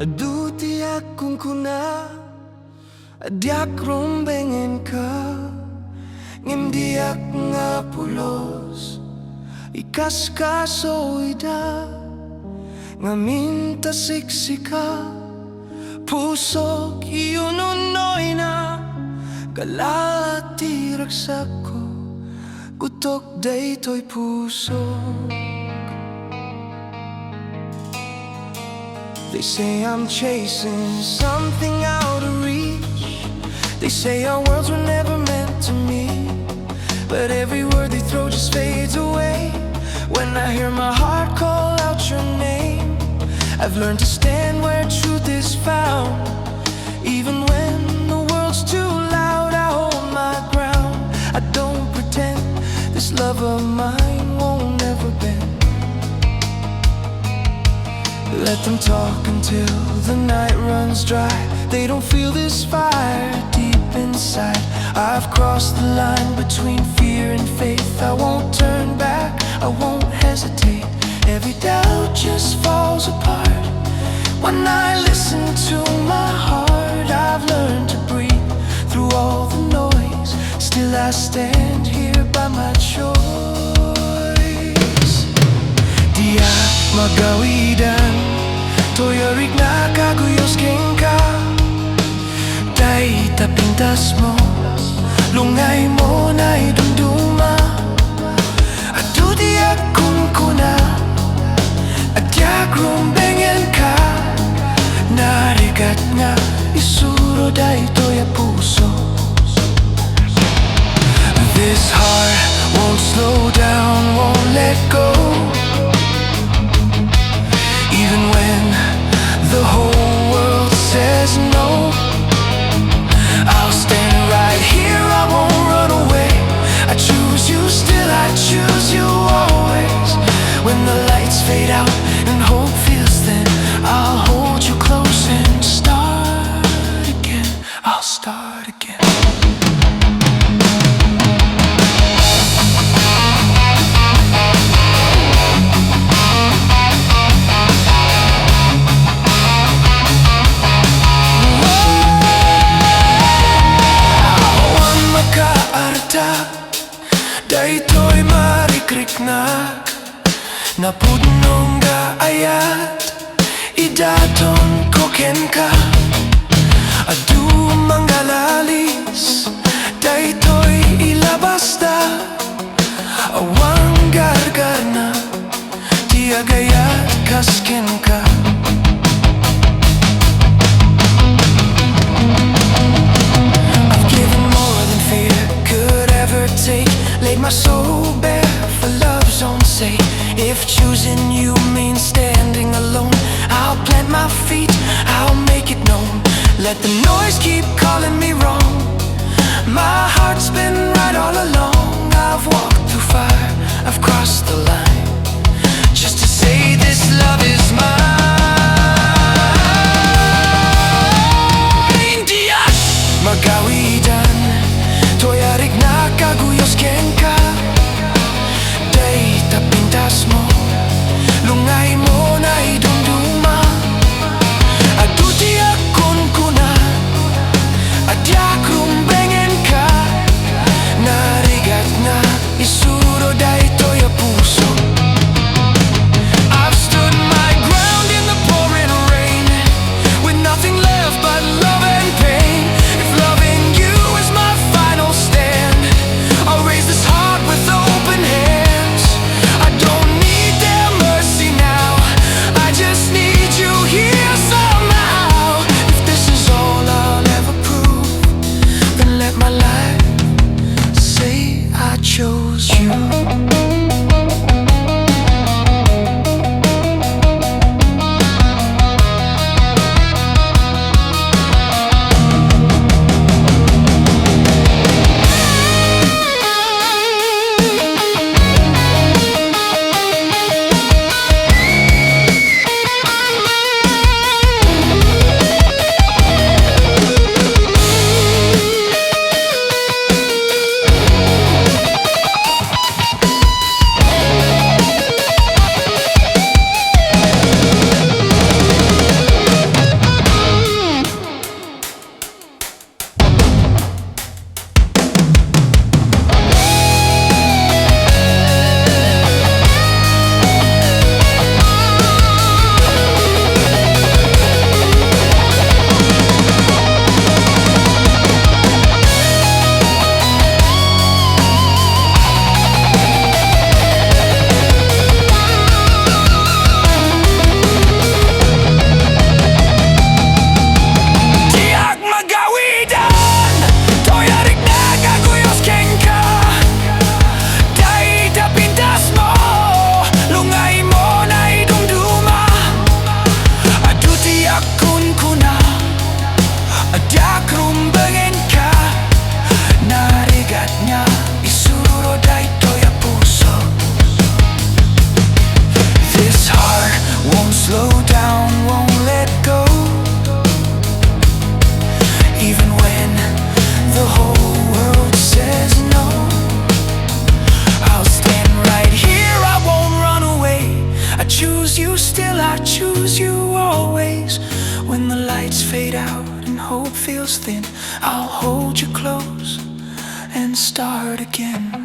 Aduti agkunkuna, diak rumbengen ka. Ngem diak nga pulos, Ikaskaso Ngamin ta siksika. Pusok iyunnoyna, Gala ti ragsak ko. Gutok daytoy pusok. They say I'm chasing something out of reach. They say our worlds were never meant to meet. But every word they throw just fades away when I hear my heart call out your name. I've learned to stand where truth is found. Even when the world's too loud, I hold my ground. I don't pretend this love of mine won't ever bend. Let them talk until the night runs dry. They don't feel this fire deep inside. I've crossed the line between fear and faith. I won't turn back, I won't hesitate. Every doubt just falls apart when I listen to my heart. I've learned to breathe through all the noise. Still I stand here by my choice. Diak magawidan, toyarig na kaguyos ka. Dahil tapintas mo, lungay mo na idumduma. Aduti agkunkuna, diak rumbengen ka. Narigat nga Isuro daytoy puso. This heart won't slow down, won't let go. Even when the whole world says no, I'll stand right here, I won't run away. I choose you, still I choose you always. When the lights fade out and hope feels thin, I'll hold you close and start again. I'll start again. Daytoy marikriknak, napudnong ga ayat, idaton koken ka. Adu manggalalis, daytoy ilabasta. Awang gargarna, tiagayat kasken ka. I've given more than fear could ever take. Laid my soul bare for love's own sake. If choosing you means standing alone, I'll plant my feet, I'll make it known. Let the noise keep calling me wrong. My heart's been right all along. I've walked through fire, I've crossed the line, just to say this love is mine. Diak magawidan, toyarig na kaguyos ka. Day tapintas mo, lungay mo na idumduma. Aduti agkunkuna, diak rumbengen ka. Narigat nga Isuro daytoy puso. I've stood my ground in the pouring rain, with nothing left but love and pain. If loving you is my final stand, I'll raise this heart with open hands. I don't need I'll hold you close and start again.